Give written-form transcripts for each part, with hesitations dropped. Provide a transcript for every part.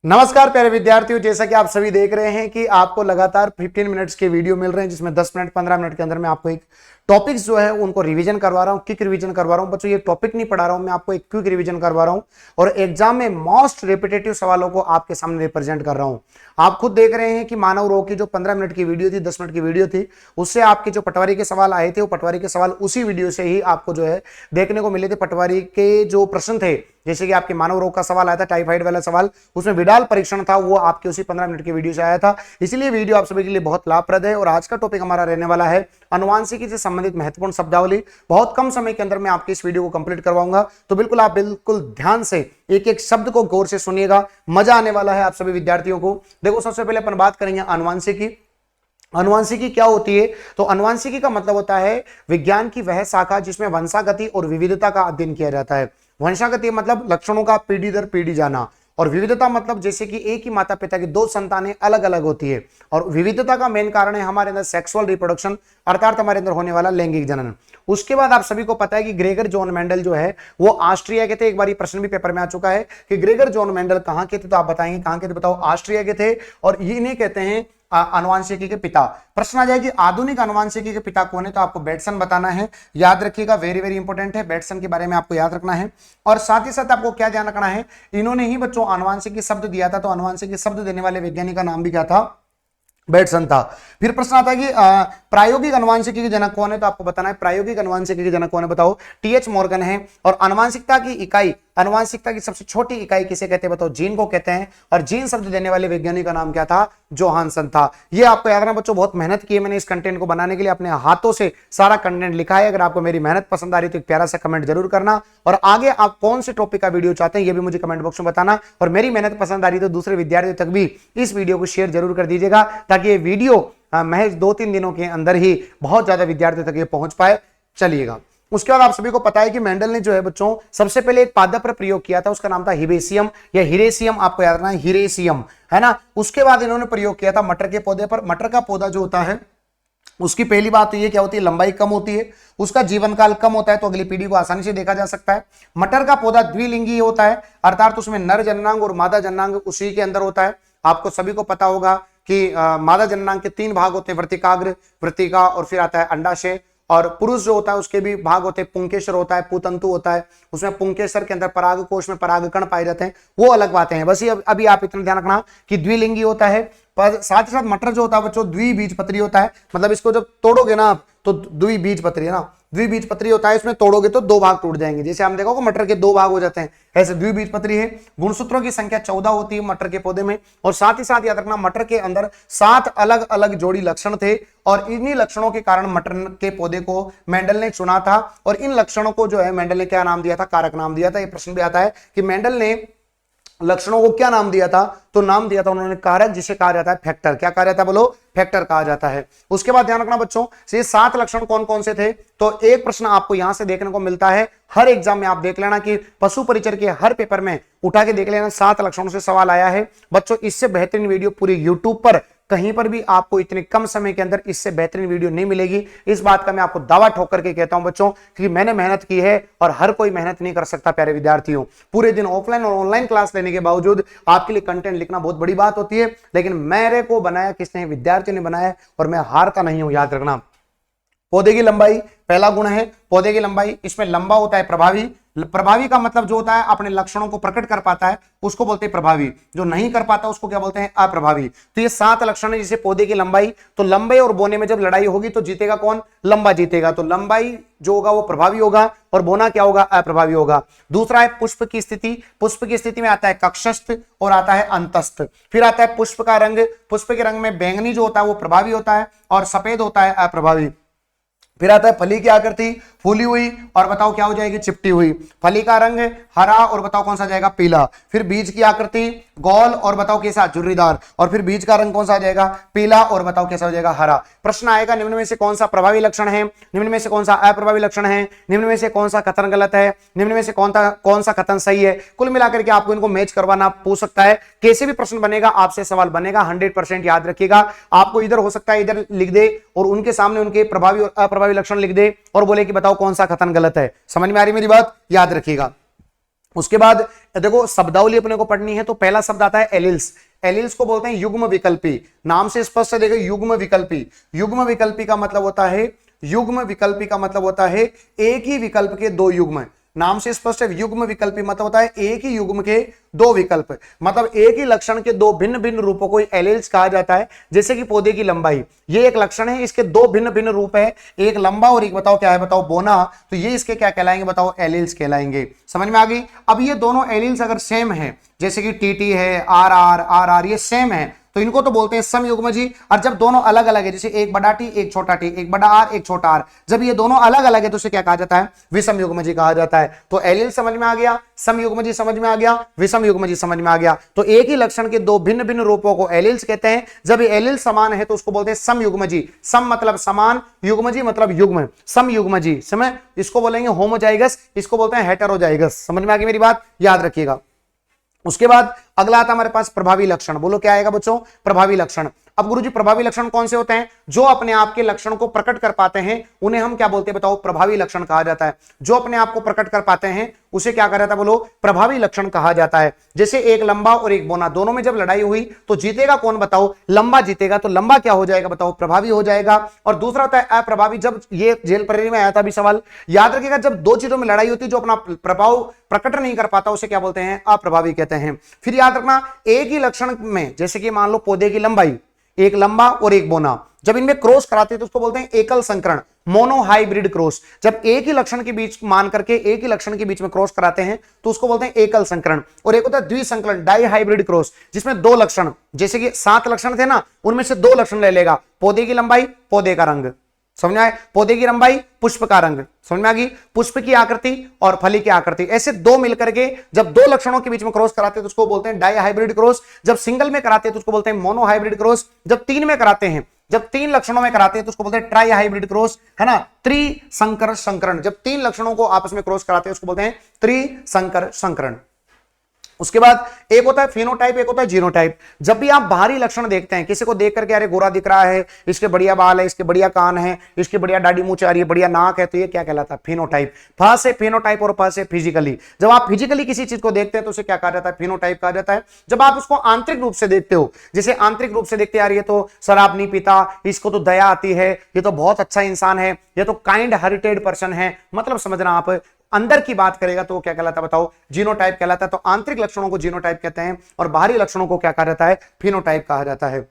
नमस्कार प्यारे विद्यार्थियों, जैसा कि आप सभी देख रहे हैं कि आपको लगातार 15 मिनट्स के वीडियो मिल रहे हैं, जिसमें 10 मिनट 15 मिनट के अंदर मैं आपको एक टॉपिक्स जो है उनको रिवीजन करवा रहा हूं, क्विक रिवीजन करवा रहा हूं। बच्चों ये टॉपिक नहीं पढ़ा रहा हूं, मैं आपको एक क्विक रिवीजन करवा रहा हूं और एग्जाम में मोस्ट रिपीटेटिव सवालों को आपके सामने रिप्रेजेंट कर रहा हूं। आप खुद देख रहे हैं कि मानव रोग की जो 15 मिनट की वीडियो थी, 10 मिनट की वीडियो थी, उससे आपके जो पटवारी के सवाल आए थे, वो पटवारी के सवाल उसी वीडियो से ही आपको जो है देखने को मिले थे। पटवारी के जो प्रश्न थे, जैसे कि आपके मानव रोग का सवाल आया था, टाइफाइड वाला सवाल, उसमें विडाल परीक्षण था, वो आपके उसी 15 मिनट की वीडियो से आया था। इसलिए वीडियो आप सभी के लिए बहुत लाभप्रद है। और आज का टॉपिक हमारा रहने वाला है आनुवांशिकी से संबंधित महत्वपूर्ण शब्दावली। बहुत कम समय के अंदर मैं आपकी इस वीडियो को कंप्लीट करवाऊंगा, तो आप बिल्कुल ध्यान से एक एक शब्द को गौर से सुनिएगा, मजा आने वाला है आप सभी विद्यार्थियों को। देखो, सबसे पहले अपन बात करेंगे आनुवांशिकी। आनुवांशिकी क्या होती है? तो आनुवांशिकी का मतलब होता है विज्ञान की वह शाखा जिसमें वंशागति और विविधता का अध्ययन किया जाता है। वंशागति मतलब लक्षणों का पीढ़ी दर पीढ़ी जाना, और विविधता मतलब जैसे कि एक ही माता पिता की दो संतानें अलग अलग होती है। और विविधता का मेन कारण है हमारे अंदर सेक्सुअल रिप्रोडक्शन, अर्थात हमारे अंदर होने वाला लैंगिक जनन। उसके बाद आप सभी को पता है कि ग्रेगर जॉन मेंडल जो है वो ऑस्ट्रिया के थे। एक बार ये प्रश्न भी पेपर में आ चुका है कि ग्रेगर जॉन मेंडल कहां के थे, तो आप बताएंगे कहां के थे, बताओ। ऑस्ट्रिया के थे, और इन्हें कहते हैं आनुवांशिकी के पिता। प्रश्न आ जाए कि आधुनिक आनुवांशिकी के पिता कौन है, तो आपको बेटसन बताना है। याद रखिएगा, वेरी वेरी इंपॉर्टेंट है, बेटसन के बारे में आपको याद रखना है। और साथ ही साथ आपको क्या ध्यान रखना है, इन्होंने ही बच्चों आनुवांशिकी शब्द दिया था, तो आनुवांशिकी शब्द देने वाले वैज्ञानिक का नाम भी क्या था? बेटसन था। फिर प्रश्न आता है कि प्रायोगिक अनुवांशिकी के जनक कौन है, तो आपको बताना है प्रायोगिक अनुवांशिकी के जनक कौन है, बताओ। टीएच मॉर्गन है। और आनुवांशिकता की इकाई, आनुवांशिकता की सबसे छोटी इकाई किसे कहते हैं, बताओ। जीन को कहते हैं। और जीन शब्द देने वाले वैज्ञानिक का नाम क्या था? जोहानसन था। ये आपको याद रखना बच्चों, बहुत मेहनत की है मैंने इस कंटेंट को बनाने के लिए, अपने हाथों से सारा कंटेंट लिखा है। अगर आपको मेरी मेहनत पसंद आ रही तो एक प्यारा सा कमेंट जरूर करना, और आगे आप कौन से टॉपिक का वीडियो चाहते हैं ये भी मुझे कमेंट बॉक्स में बताना। और मेरी मेहनत पसंद आ रही तो दूसरे विद्यार्थियों तक भी इस वीडियो को शेयर जरूर कर दीजिएगा, ताकि ये वीडियो महज 2-3 दिनों के अंदर ही बहुत ज्यादा विद्यार्थियों तक ये पहुंच पाए। चलिएगा, उसके बाद आप सभी को पता है कि मेंडल ने जो है बच्चों सबसे पहले एक पादप पर प्रयोग किया था, उसका नाम था हिबेसियम या हिरेसियम, आपको याद रखना है हिरेसियम, है ना। उसके बाद इन्होंने प्रयोग किया था मटर के पौधे पर। मटर का पौधा जो होता है उसकी पहली बात तो ये क्या होती है, लंबाई कम होती है, उसका जीवन काल कम होता है, तो अगली पीढ़ी को आसानी से देखा जा सकता है। मटर का पौधा द्विलिंगी होता है, अर्थात उसमें नर जननांग और मादा जननांग उसी के अंदर होता है। आपको सभी को पता होगा कि मादा जननांग के 3 भाग होते हैं, वर्तिकाग्र, वर्तिका, और फिर आता है अंडाशय। और पुरुष जो होता है उसके भी भाग होते हैं, पुंकेसर होता है, पुतंतु होता है, उसमें पुंकेसर के अंदर परागकोश में परागकण पाए जाते हैं, वो अलग बातें हैं। बस ये अभी आप इतना ध्यान रखना कि द्विलिंगी होता है। पर साथ ही साथ मटर जो होता है बच्चों द्विबीजपत्री होता है, मतलब इसको जब तोड़ोगे ना तो द्विबीजपत्री है ना, द्विबीजपत्री होता है, इसमें तोड़ोगे तो 2 भाग टूट जाएंगे। जैसे हम देखोगे मटर के 2 भाग हो जाते हैं, ऐसे द्विबीजपत्री है। गुणसूत्रों की संख्या 14 होती है मटर के पौधे में। और साथ ही साथ याद रखना, मटर के अंदर 7 अलग अलग जोड़ी लक्षण थे, और इन्हीं लक्षणों के कारण मटर के पौधे को मेंडल ने चुना था। और इन लक्षणों को जो है मेंडल ने क्या नाम दिया था? कारक नाम दिया था। यह प्रश्न भी आता है कि मेंडल ने लक्षणों को क्या नाम दिया था, तो नाम दिया था उन्होंने कारक, जिसे कहा जाता है फैक्टर। क्या कहा जाता है, बोलो? फैक्टर कहा जाता है। उसके बाद ध्यान रखना बच्चों, ये 7 लक्षण कौन कौन से थे, तो एक प्रश्न आपको यहां से देखने को मिलता है हर एग्जाम में। आप देख लेना कि पशु परिचर के हर पेपर में उठा के देख लेना, 7 लक्षणों से सवाल आया है बच्चों। इससे बेहतरीन वीडियो पूरे यूट्यूब पर कहीं पर भी आपको इतने कम समय के अंदर इससे बेहतरीन वीडियो नहीं मिलेगी। इस बात का मैं आपको दावा ठोक करके कहता हूं बच्चों, कि मैंने मेहनत की है और हर कोई मेहनत नहीं कर सकता। प्यारे विद्यार्थियों, पूरे दिन ऑफलाइन और ऑनलाइन क्लास लेने के बावजूद आपके लिए कंटेंट लिखना बहुत बड़ी बात होती है, लेकिन मेरे को बनाया किसने? विद्यार्थी ने बनाया, और मैं हारता नहीं हूं, याद रखना। पौधे की लंबाई पहला गुण है, पौधे की लंबाई। इसमें लंबा होता है प्रभावी। प्रभावी का मतलब जो होता है अपने लक्षणों को प्रकट कर पाता है उसको बोलते हैं प्रभावी, जो नहीं कर पाता उसको क्या बोलते हैं? अप्रभावी। तो ये 7 लक्षण है। जैसे पौधे की लंबाई, तो लंबे और बोने में जब लड़ाई होगी तो जीतेगा कौन? लंबा जीतेगा। तो लंबाई जो होगा वो प्रभावी होगा, और बोना क्या होगा? अप्रभावी होगा। दूसरा है पुष्प की स्थिति। पुष्प की स्थिति में आता है कक्षस्थ और आता है अंतस्थ। फिर आता है पुष्प का रंग। पुष्प के रंग में बैंगनी जो होता है वो प्रभावी होता है, और सफेद होता है अप्रभावी। फिर आता है फली की आकृति, फूली हुई, और बताओ क्या हो जाएगी? चिपटी हुई। फली का रंग हरा, और बताओ कौन सा जाएगा? पीला। फिर बीज की आकृति गोल, और बताओ कैसा? झुर्रीदार। और फिर बीज का रंग कौन सा आ जाएगा? पीला, और बताओ कैसा हो जाएगा? हरा। प्रश्न आएगा निम्न में से कौन सा प्रभावी लक्षण है, निम्न में से कौन सा अप्रभावी लक्षण है, निम्न में से कौन सा कथन गलत है, निम्न में से कौन सा कथन सही है। कुल मिलाकर के आपको इनको मैच करवाना पूछ सकता है। कैसे भी प्रश्न बनेगा आपसे सवाल बनेगा, 100% याद रखिएगा। आपको इधर हो सकता है इधर लिख दे और उनके सामने उनके प्रभावी और अप्रभावी लक्षण लिख दे और बोले कि बताओ कौन सा कथन गलत है। समझ में आ रही मेरी बात? याद रखिएगा। उसके बाद देखो शब्दावली अपने को पढ़नी है, तो पहला शब्द आता है एलिल्स। एलिल्स को बोलते हैं युग्म विकल्पी। नाम से स्पष्ट है, देखो युग्म विकल्पी। युग्म विकल्पी का मतलब होता है, युग्म विकल्पी का मतलब होता है एक ही विकल्प के दो युग्म। नाम से स्पष्ट है, युग्म विकल्पी मतलब होता है एक ही युग्म के दो विकल्प, मतलब एक ही लक्षण के दो भिन्न भिन्न रूपों को एलिल्स कहा जाता है। जैसे कि पौधे की लंबाई, ये एक लक्षण है, इसके दो भिन्न भिन्न रूप है, एक लंबा और एक बताओ क्या है, बताओ बोना, तो ये इसके क्या कहलाएंगे, बताओ एलिल्स कहलाएंगे। समझ में आ गई। अब ये दोनों एलिल्स अगर सेम है, जैसे कि टीटी है, आर आर आर आर, ये सेम है, तो इनको तो बोलते हैं समयुग्मजी। और जब दोनों अलग अलग है, जैसे एक बड़ा टी एक छोटा टी, एक बड़ा आर एक छोटा आर, जब ये दोनों अलग अलग है तो उसे क्या कहा जाता है, विषम युग्मजी कहा जाता है। तो एलिल समझ में आ गया, समयुग्मजी समझ में आ गया, विषम युग्मजी समझ में आ गया। तो एक ही लक्षण के दो भिन्न भिन्न रूपों को एलिल्स कहते हैं। जब ये एलिल समान है तो उसको बोलते हैं समयुग्मजी। सम मतलब समान, युग्मजी मतलब युग्म, समयुग्मजी। समझ, इसको बोलेंगे होमोजाइगस, इसको बोलते हैं हेटेरोजाइगस। समझ में आ गई मेरी बात, याद रखिएगा। उसके बाद अगला आता हमारे पास प्रभावी लक्षण। बोलो क्या आएगा बच्चों, प्रभावी लक्षण। अब गुरुजी प्रभावी लक्षण कौन से होते हैं, जो अपने आप के लक्षण को प्रकट कर पाते हैं उन्हें हम क्या बोलते हैं, बताओ प्रभावी लक्षण कहा जाता है। जो अपने आप को प्रकट कर पाते हैं उसे क्या कहा जाता है, बोलो प्रभावी लक्षण कहा जाता है। जैसे एक लंबा और एक बोना, दोनों में जब लड़ाई हुई तो जीतेगा कौन, बताओ लंबा जीतेगा, तो लंबा क्या हो जाएगा, बताओ प्रभावी हो जाएगा। और दूसरा होता है अप्रभावी। जब ये जेल प्रेरी में आया था अभी सवाल, याद रखिएगा, जब दो चीजों में लड़ाई होती जो अपना प्रभाव प्रकट नहीं कर पाता उसे क्या बोलते हैं, अप्रभावी कहते हैं। फिर याद रखना, एक ही लक्षण में, जैसे कि मान लो पौधे की लंबाई, एक लंबा और एक बोना, जब इनमें क्रॉस कराते हैं तो उसको बोलते हैं एकल संकरण, मोनो हाइब्रिड क्रॉस। जब एक ही लक्षण के बीच मान करके एक ही लक्षण के बीच में क्रॉस कराते हैं तो उसको बोलते हैं एकल संकरण। और एक होता है द्विसंकरण, डाई हाइब्रिड क्रॉस, जिसमें दो लक्षण, जैसे कि 7 लक्षण थे ना, उनमें से 2 लक्षण ले लेगा, पौधे की लंबाई, पौधे का रंग। समझ में आए, पौधे की लंबाई, पुष्प का रंग। समझ में आ गई, पुष्प की आकृति और फली की आकृति, ऐसे दो मिलकर के जब 2 लक्षणों के बीच में क्रॉस कराते हैं तो उसको बोलते हैं डाई हाइब्रिड क्रॉस। जब सिंगल में कराते हैं तो उसको बोलते हैं मोनो हाइब्रिड क्रॉस। जब 3 में कराते हैं, जब 3 लक्षणों में कराते हैं तो उसको बोलते हैं ट्राई हाइब्रिड क्रॉस, है ना। त्रिसंकर संकरण, जब 3 लक्षणों को आपस में क्रॉस कराते हैं उसको बोलते हैं त्रिसंकर संकरण। उसके बाद एक होता है फिनोटाइप, एक होता है जीनोटाइप। जब भी आप बाहरी लक्षण देखते हैं, किसी को देख करके अरे गोरा दिख रहा है, इसके बढ़िया बाल है, इसके बढ़िया कान है, इसकी बढ़िया दाढ़ी मूंछ आ रही है, बढ़िया नाक है, तो ये क्या कहलाता है, फिनोटाइप। फ से फिनोटाइप और फ से फिजिकली। जब आप फिजिकली किसी चीज को देखते हैं तो उसे क्या कहा जाता है, फिनोटाइप कहा जाता है। जब आप उसको आंतरिक रूप से देखते हो, जैसे आंतरिक रूप से देखते आ रही है तो शराब नहीं पीता, इसको तो दया आती है, ये तो बहुत अच्छा इंसान है, ये तो काइंड हार्टेड पर्सन है, मतलब समझना आप अंदर की बात करेगा तो क्या कहलाता है, बताओ जीनोटाइप कहलाता है। तो आंतरिक लक्षणों को जीनोटाइप कहते हैं और बाहरी लक्षणों को क्या कहा जाता है, फिनोटाइप कहा जाता है।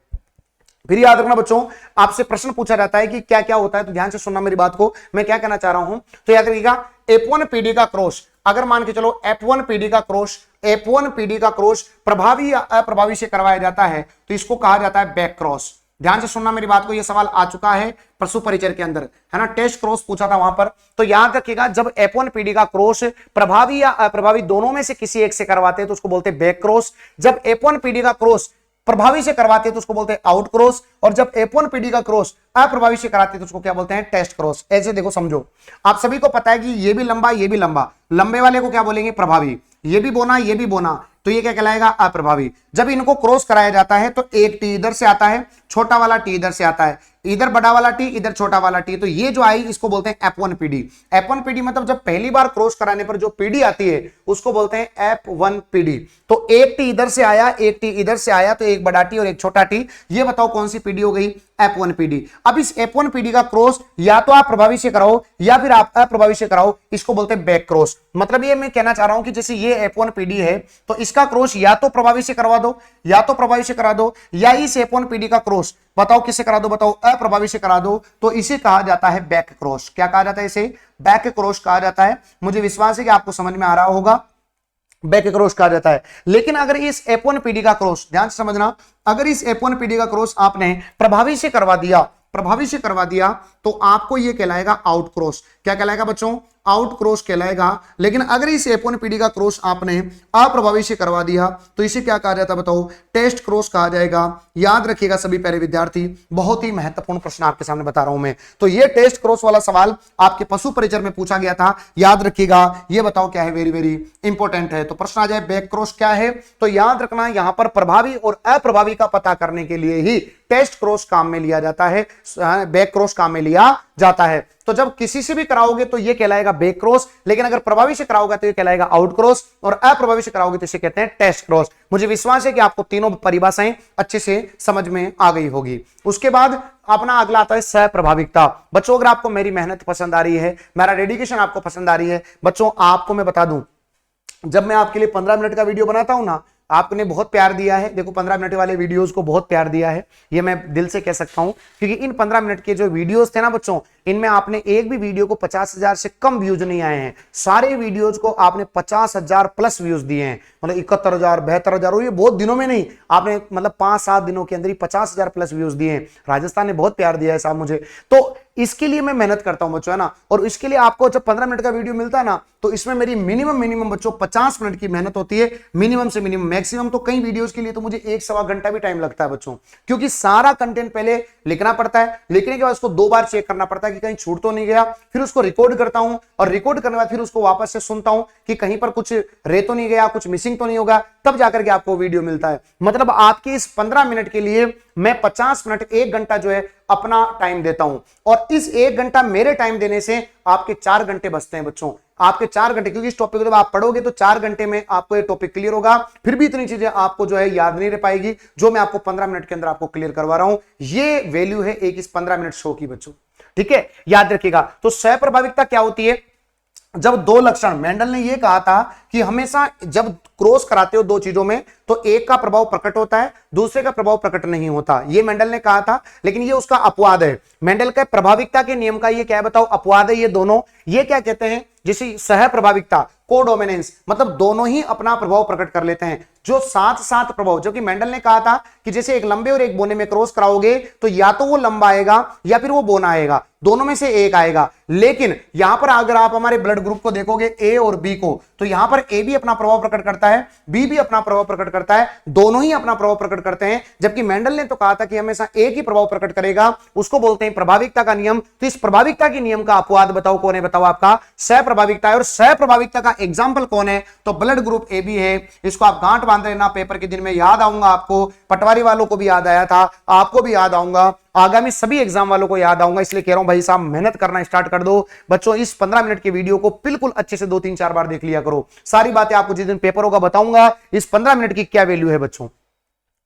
फिर याद रखना बच्चों, आपसे प्रश्न पूछा जाता है कि क्या क्या होता है, तो ध्यान से सुनना मेरी बात को, मैं क्या कहना चाह रहा हूं। तो याद रखिएगा, F1 पीढ़ी का क्रॉस, अगर मान के चलो F1 पीढ़ी का क्रॉस, F1 पीढ़ी का क्रॉस प्रभावी या अप्रभावी से करवाया जाता है तो इसको कहा जाता है बैक क्रॉस। ध्यान से सुनना मेरी बात को, यह सवाल आ चुका है पशु परिचय के अंदर, है ना, टेस्ट क्रॉस पूछा था वहां पर। तो याद रखिएगा, जब F1 पीढ़ी का क्रॉस प्रभावी या अप्रभावी दोनों में से किसी एक से करवाते हैं तो उसको बोलते हैं बैक क्रॉस। जब F1 पीढ़ी का क्रॉस प्रभावी से करवाते हैं तो उसको बोलते हैं आउट क्रॉस, और जब F1 पीढ़ी का क्रॉस अप्रभावी से कराते हैं तो उसको क्या बोलते हैं, टेस्ट क्रॉस। ऐसे देखो समझो, आप सभी को पता है कि ये भी लंबा ये भी लंबा, लंबे वाले को क्या बोलेंगे, प्रभावी, ये भी बोना ये भी बोना, तो ये क्या कहलाएगा, अप्रभावी। जब इनको क्रॉस कराया जाता है तो एक टी इधर से आता है, छोटा वाला टी इधर से आता है, इधर बड़ा वाला टी इधर छोटा वाला टी, तो ये जो आई इसको बोलते हैं F1 पीढ़ी। F1 पीढ़ी मतलब जब पहली बार क्रॉस कराने पर जो पीढ़ी आती है उसको बोलते हैं F1 पीढ़ी। तो एक टी इधर से आया, एक टी इधर से आया, तो एक बड़ा टी और एक छोटा टी, ये बताओ कौन सी पीढ़ी हो गई, F1 पीढ़ी। अब इस F1 पीढ़ी का क्रॉस या तो आप प्रभावी से कराओ या फिर आप अप्रभावी से कराओ, इसको बोलते हैं बैक क्रॉस। मतलब ये मैं कहना चाह रहा हूं कि जैसे ये F1 पीढ़ी है तो इसका क्रॉस या तो प्रभावी से करवा दो, या तो प्रभावी से करा दो, या इस F1 पीढ़ी का क्रॉस बताओ किससे करा दो, बताओ अप्रभावी से करा दो, तो इसे कहा जाता है बैक क्रॉस। क्या कहा जाता है, इसे बैक क्रॉस कहा जाता है। मुझे विश्वास है कि आपको समझ में आ रहा होगा, बैक क्रॉस कहा जाता है। लेकिन अगर इस F1 पीढ़ी का क्रॉस, ध्यान से समझना, अगर इस F1 पीढ़ी का क्रॉस आपने प्रभावी से करवा दिया, प्रभावी से करवा दिया, तो आपको यह कहलाएगा आउट क्रॉस। क्या कहलाएगा बच्चों, आउट क्रॉस कहलाएगा। लेकिन अगर इस F1 पीढ़ी का क्रॉस आपने अप्रभावी से करवा दिया तो इसे क्या कहा जाता है, बताओ टेस्ट क्रॉस कहा जाएगा। याद रखिएगा सभी प्यारे विद्यार्थी, बहुत ही महत्वपूर्ण प्रश्न आपके सामने बता रहा हूं मैं। तो ये टेस्ट क्रॉस वाला सवाल आपके पशु परिचय में पूछा गया था, याद रखिएगा, ये बताओ क्या है, वेरी वेरी इंपॉर्टेंट है। तो प्रश्न आ जाए बैक क्रॉस क्या है, तो याद रखना यहां पर प्रभावी और अप्रभावी का पता करने के लिए ही टेस्ट क्रॉस काम में लिया जाता है, बैक क्रॉस काम में लिया जाता है। तो जब किसी से भी कराओगे तो ये कहलाएगा बैक क्रॉस, लेकिन अगर प्रभावी से कराओगे तो ये कहलाएगा आउट क्रॉस, और अप्रभावी से कराओगे तो इसे कहते हैं टेस्ट क्रॉस। मुझे विश्वास है कि आपको तीनों परिभाषाएं अच्छे से समझ में आ गई होगी। उसके बाद अपना अगला आता है सहप्रभाविकता। बच्चों अगर आपको मेरी मेहनत पसंद आ रही है, मेरा डेडिकेशन आपको पसंद आ रही है, बच्चों आपको मैं बता दूं, जब मैं आपके लिए 15 मिनट का वीडियो बनाता हूं ना, आपने बहुत प्यार दिया है। देखो 15 मिनट वाले वीडियोस को बहुत प्यार दिया है, ये मैं दिल से कह सकता हूं, क्योंकि इन 15 मिनट के जो वीडियोस थे ना बच्चों, इनमें आपने एक भी वीडियो को 50,000 से कम व्यूज नहीं आए हैं। सारे वीडियोस को आपने 50,000 प्लस व्यूज दिए हैं, मतलब 71,000 72,000, और ये बहुत दिनों में नहीं, आपने मतलब 5-7 दिनों के अंदर ही 50,000 प्लस व्यूज दिए हैं। राजस्थान ने बहुत प्यार दिया है साहब मुझे, तो इसके लिए मैं मेहनत करता हूं बच्चों, है ना। और इसके लिए आपको जब 15 मिनट का वीडियो मिलता है ना, तो इसमें मेरी मिनिमम बच्चों 50 मिनट की मेहनत होती है, मिनिमम से मिनिमम। मैक्सिमम तो कई वीडियोस के लिए तो मुझे 1-1.25 घंटा भी टाइम लगता है बच्चों, क्योंकि सारा कंटेंट पहले लिखना पड़ता है, लिखने के बाद उसको 2 बार चेक करना पड़ता है कि कहीं छूट तो नहीं गया, फिर उसको रिकॉर्ड करता हूं, और रिकॉर्ड करने के बाद फिर उसको वापस से सुनता हूं कि कहीं पर कुछ रह तो नहीं गया, कुछ मिसिंग तो नहीं होगा, तब जाकर के आपको वीडियो मिलता है। मतलब आपके इस 15 मिनट के लिए मैं 50 मिनट 1 घंटा जो है अपना टाइम देता हूं, और इस 1 घंटा मेरे टाइम देने से आपके 4 घंटे बचते हैं बच्चों, आपके 4 घंटे, क्योंकि इस टॉपिक को जब आप पढ़ोगे तो 4 घंटे में आपको ये टॉपिक क्लियर होगा। फिर भी इतनी चीजें आपको जो है याद नहीं रह पाएगी जो मैं आपको 15 मिनट के अंदर आपको क्लियर करवा रहा हूं। ये वैल्यू है एक इस 15 मिनट शो की बच्चों, ठीक है, याद रखिएगा। तो सहप्रभाविकता क्या होती है? जब 2 लक्षण, मेंडल ने यह कहा था कि हमेशा जब क्रॉस कराते हो 2 चीजों में, तो एक का प्रभाव प्रकट होता है, दूसरे का प्रभाव प्रकट नहीं होता, ये मेंडल ने कहा था। लेकिन ये उसका अपवाद है। मेंडल का प्रभाविकता के नियम का ये क्या बताओ, अपवाद है ये दोनों। ये क्या कहते हैं, जैसे सहप्रभाविकता, कोडोमिनेंस, मतलब दोनों ही अपना प्रभाव प्रकट कर लेते हैं, जो साथ साथ प्रभाव। जो कि मेंडल ने कहा था कि जैसे एक लंबे और एक बोने में क्रॉस कराओगे तो या तो वो लंबा आएगा या फिर वो बोना आएगा, दोनों में से एक आएगा। लेकिन यहां पर अगर आप हमारे ब्लड ग्रुप को देखोगे ए और बी को, तो यहां पर ए भी अपना प्रभाव प्रकट करता है, बी भी अपना प्रभाव प्रकट करता है, दोनों ही अपना प्रभाव प्रकट करते हैं। जबकि मेंडल ने तो कहा था कि हमेशा एक ही प्रभाव प्रकट करेगा, उसको बोलते हैं प्रभाविकता का नियम। तो इस प्रभाविकता के नियम का अपवाद बताओ कौन है, बताओ आपका सहप्रभाविकता है। और सहप्रभाविकता का एग्जाम्पल कौन है, तो ब्लड ग्रुप ए बी है। इसको आप गांठ बांध लेना, पेपर के दिन में याद आऊंगा आपको, पटवारी वालों को भी याद आया था, आपको भी याद आऊंगा, आगामी सभी एग्जाम वालों को याद आऊंगा। इसलिए कह रहा हूं भाई साहब मेहनत करना स्टार्ट कर दो बच्चों। इस 15 मिनट के वीडियो को बिल्कुल अच्छे से 2-3-4 बार देख लिया करो। सारी बातें आपको जिस दिन पेपर होगा बताऊंगा इस 15 मिनट की क्या वैल्यू है बच्चों।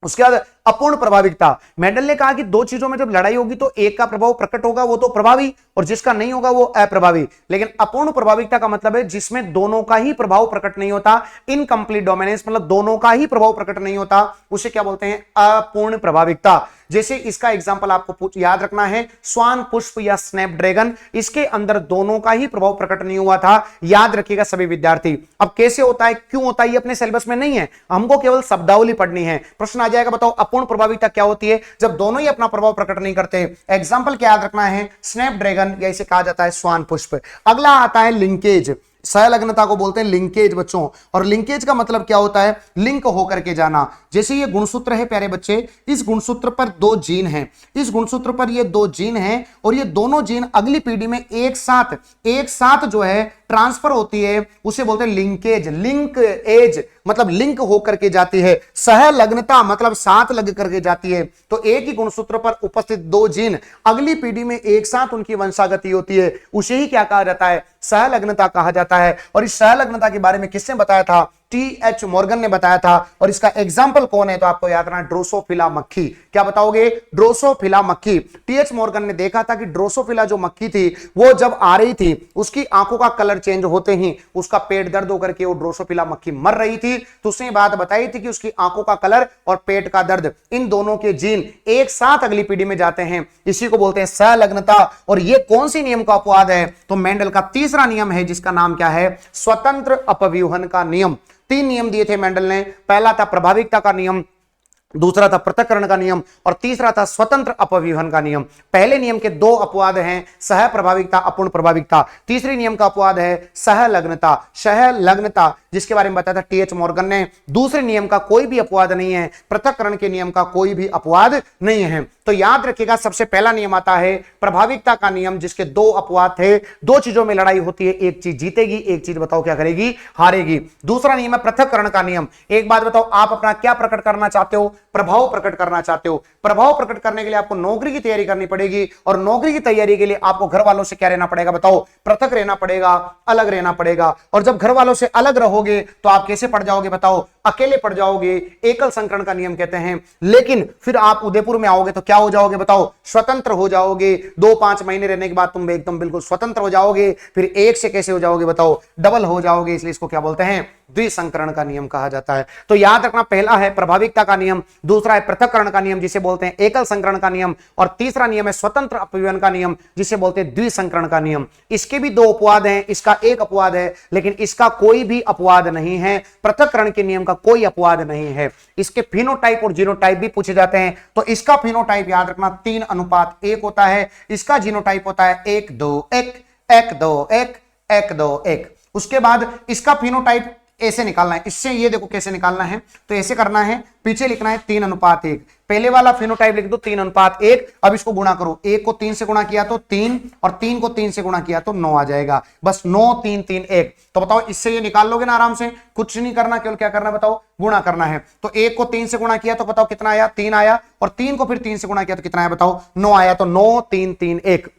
उसके बाद अपूर्ण प्रभाविकता। मेंडल ने कहा कि 2 चीजों में जब लड़ाई होगी तो एक का प्रभाव प्रकट होगा वो तो प्रभावी, और जिसका नहीं होगा वो अप्रभावी। लेकिन अपूर्ण प्रभाविकता का मतलब है जिसमें दोनों का ही प्रभाव प्रकट नहीं होता, इनकम्प्लीट डोमिनेंस, मतलब दोनों का ही प्रभाव प्रकट नहीं होता, उसे क्या बोलते हैं, अपूर्ण प्रभाविकता। जैसे इसका एग्जांपल आपको याद रखना है, स्वान पुष्प या स्नैपड्रैगन, इसके अंदर दोनों का ही प्रभाव प्रकट नहीं हुआ था। याद रखिएगा सभी विद्यार्थी। अब कैसे होता है, क्यों होता है, ये अपने सिलेबस में नहीं है, हमको केवल शब्दावली पढ़नी है। प्रश्न आ जाएगा बताओ अपूर्ण प्रभाविकता क्या होती है, जब दोनों ही अपना प्रभाव प्रकट नहीं करते। एग्जाम्पल क्या याद रखना है, स्नैपड्रैगन या इसे कहा जाता है स्वान पुष्प। अगला आता है लिंकेज। सहलग्नता को बोलते हैं लिंकेज बच्चों। और लिंकेज का मतलब क्या होता है, लिंक होकर के जाना। जैसे ये गुणसूत्र है प्यारे बच्चे, इस गुणसूत्र पर 2 जीन हैं, इस गुणसूत्र पर ये 2 जीन हैं, और ये दोनों जीन अगली पीढ़ी में एक साथ जो है ट्रांसफर होती है, उसे बोलते हैं लिंकेज। लिंक एज मतलब लिंक होकर के जाती है। सहलग्नता मतलब साथ लग करके जाती है। तो एक ही गुणसूत्र पर उपस्थित 2 जीन अगली पीढ़ी में एक साथ उनकी वंशागति होती है, उसे ही क्या कहा जाता है, सहलग्नता कहा जाता है। और इस सहलग्नता के बारे में किसने बताया था, टी.एच. मॉर्गन ने बताया था। और इसका एग्जाम्पल कौन है, तो आपको याद रखना, ड्रोसोफिला मक्खी। क्या बताओगे, ड्रोसोफिला मक्खी। टी.एच. मॉर्गन ने देखा था कि ड्रोसोफिला जो मक्खी थी वो जब आ रही थी, उसकी आंखों का कलर चेंज होते ही उसका पेट दर्द होकर के वो ड्रोसोफिला मक्खी मर रही थी। तो उसने बात बताई थी कि उसकी आंखों का कलर और पेट का दर्द, इन दोनों के जीन एक साथ अगली पीढ़ी में जाते हैं, इसी को बोलते हैं सहलग्नता। और ये कौन सी नियम का अपवाद है, तो मेंडल का तीसरा नियम है, जिसका नाम क्या है, स्वतंत्र अपव्यूहन का नियम। 3 नियम दिए थे मेंडल ने। पहला था प्रभाविकता का नियम, दूसरा था पृथक्करण का नियम, और तीसरा था स्वतंत्र अपव्यूहन का नियम। पहले नियम के 2 अपवाद हैं, सह प्रभाविकता, अपूर्ण प्रभाविकता। तीसरे नियम का अपवाद है सहलग्नता। सहलग्नता जिसके बारे में बताया था टीएच मॉर्गन ने। दूसरे नियम का कोई भी अपवाद नहीं है, पृथक्करण के नियम का कोई भी अपवाद नहीं है। तो याद रखिएगा, सबसे पहला नियम आता है प्रभाविकता का नियम, जिसके दो अपवाद थे। दो चीजों में लड़ाई होती है, एक चीज जीतेगी, एक चीज बताओ क्या करेगी, हारेगी। दूसरा नियम है पृथक्करण का नियम। एक बात बताओ, आप अपना क्या प्रकट करना चाहते हो, प्रभाव प्रकट करना चाहते हो। प्रभाव प्रकट करने के लिए आपको नौकरी की तैयारी करनी पड़ेगी, और नौकरी की तैयारी के लिए आपको घर वालों से क्या रहना पड़ेगा, बताओ, पृथक रहना पड़ेगा, अलग रहना पड़ेगा। और जब घर वालों से अलग रहोगे तो आप कैसे पड़ जाओगे, बताओ, अकेले पड़ जाओगे, एकल संकरण का नियम कहते हैं। लेकिन फिर आप उदयपुर में आओगे तो क्या हो जाओगे, बताओ, स्वतंत्र हो जाओगे। 2-5 महीने रहने के बाद तुम एकदम बिल्कुल स्वतंत्र हो जाओगे। फिर एक से कैसे हो जाओगे, बताओ, डबल हो जाओगे। इसलिए इसको क्या बोलते हैं, द्विसंकरण का नियम कहा जाता है। तो याद रखना, पहला है प्रभाविकता का नियम, दूसरा है पृथक्करण का नियम जिसे बोलते हैं एकल संकरण का नियम, और तीसरा नियम है स्वतंत्र अपव्यवन का नियम जिसे बोलते हैं द्विसंकरण का नियम। इसके भी दो अपवाद हैं, इसका एक अपवाद है, लेकिन इसका कोई भी अपवाद नहीं है। पृथक्करण के नियम का कोई अपवाद नहीं है। इसके फिनोटाइप और जीनोटाइप भी पूछे जाते हैं। तो इसका फिनोटाइप याद रखना 3:1 होता है, इसका जीनोटाइप होता है 1-2-1 1-2-1 1-2-1। उसके बाद इसका फिनोटाइप ऐसे निकालना है, इससे ये देखो कैसे निकालना है, तो ऐसे करना है, पीछे लिखना है 3:1। पहले वाला फिनोटाइप लिख दो 3:1। अब इसको गुणा करो, 1 को 3 से गुणा किया तो 3, और 3 को 3 से गुणा किया तो 9 आ जाएगा। बस 9 3 3 1। तो बताओ, इससे ये निकाल लोगे ना आराम से, कुछ नहीं करना, केवल क्या करना, बताओ, गुणा करना है। तो 1 को 3 से गुणा किया तो बताओ कितना आया, 3 आया, और 3 को फिर 3 से गुणा किया तो कितना आया, बताओ, 9 आया। तो 9 3 3 1।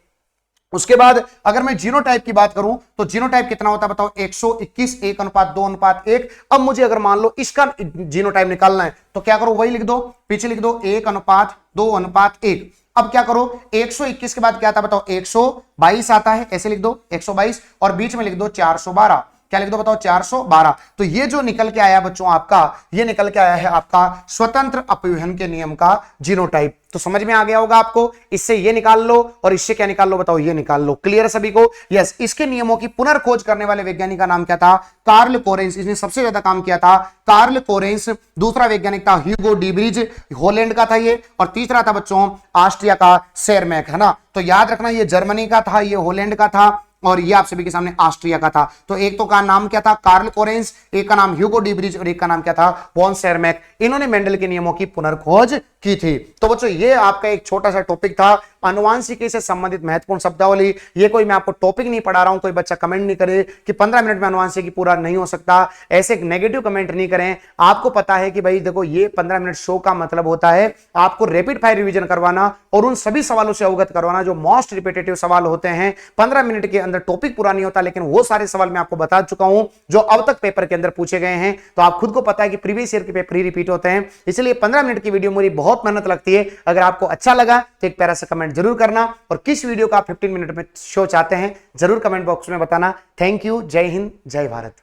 उसके बाद अगर मैं जीनोटाइप की बात करूं तो जीनोटाइप कितना होता है, बताओ, 121 1:2:1। अब मुझे अगर मान लो इसका जीनोटाइप निकालना है तो क्या करो, वही लिख दो, पीछे लिख दो 1:2:1। अब क्या करो, 121 के बाद क्या आता है, बताओ, 122 आता है, ऐसे लिख दो 122, और बीच में लिख दो 412। क्या लिख दो, बताओ, 412। तो ये जो निकल के आया बच्चों आपका, ये निकल के आया है आपका स्वतंत्र अपव्यवन के नियम का जीनोटाइप। तो समझ में आ गया होगा आपको। इससे ये निकाल लो और इससे क्या निकाल लो, बताओ, ये निकाल लो। क्लियर सभी को? यस। इसके नियमों की पुनर्खोज करने वाले वैज्ञानिक का नाम क्या था, कार्ल कोरेंस। इसने सबसे ज्यादा काम किया था कार्ल कोरेंस। दूसरा वैज्ञानिक था ह्यूगो डीब्रिज, हॉलैंड का था ये। और तीसरा था बच्चों ऑस्ट्रिया का सेरमैक, है ना। तो याद रखना, ये जर्मनी का था, ये हॉलैंड का था, और ये आप सभी के सामने ऑस्ट्रिया का था। तो एक तो का नाम क्या था, कार्ल कोरेंस, एक का नाम ह्यूगो डीब्रिज, और एक का नाम क्या था, वॉन सेरमैक। इन्होंने मेंडल के नियमों की पुनर्खोज की थी। तो बच्चों, ये आपका एक छोटा सा टॉपिक था, आनुवांशिकी से संबंधित महत्वपूर्ण शब्दावली। ये कोई मैं आपको टॉपिक नहीं पढ़ा रहा हूं, कोई बच्चा कमेंट नहीं करे कि 15 मिनट में आनुवांशिकी पूरा नहीं हो सकता, ऐसे नेगेटिव कमेंट नहीं करें। आपको पता है कि भाई देखो, ये 15 मिनट शो का मतलब होता है आपको रैपिड फायर रिवीजन करवाना और उन सभी सवालों से अवगत करवाना जो मोस्ट रिपीटेटिव सवाल होते हैं। 15 मिनट के अंदर टॉपिक पूरा नहीं होता, लेकिन वो सारे सवाल मैं आपको बता चुका हूं जो अब तक पेपर के अंदर पूछे गए हैं। तो आप खुद को पता है कि प्रीवियस ईयर के पेपर ही रिपीट होते हैं, इसलिए 15 मिनट की वीडियो मेरी बहुत मेहनत लगती है। अगर आपको अच्छा लगा तो एक प्यारा सा कमेंट जरूर करना, और किस वीडियो का आप 15 मिनट में शो चाहते हैं जरूर कमेंट बॉक्स में बताना। Thank you. जय हिंद, जय भारत।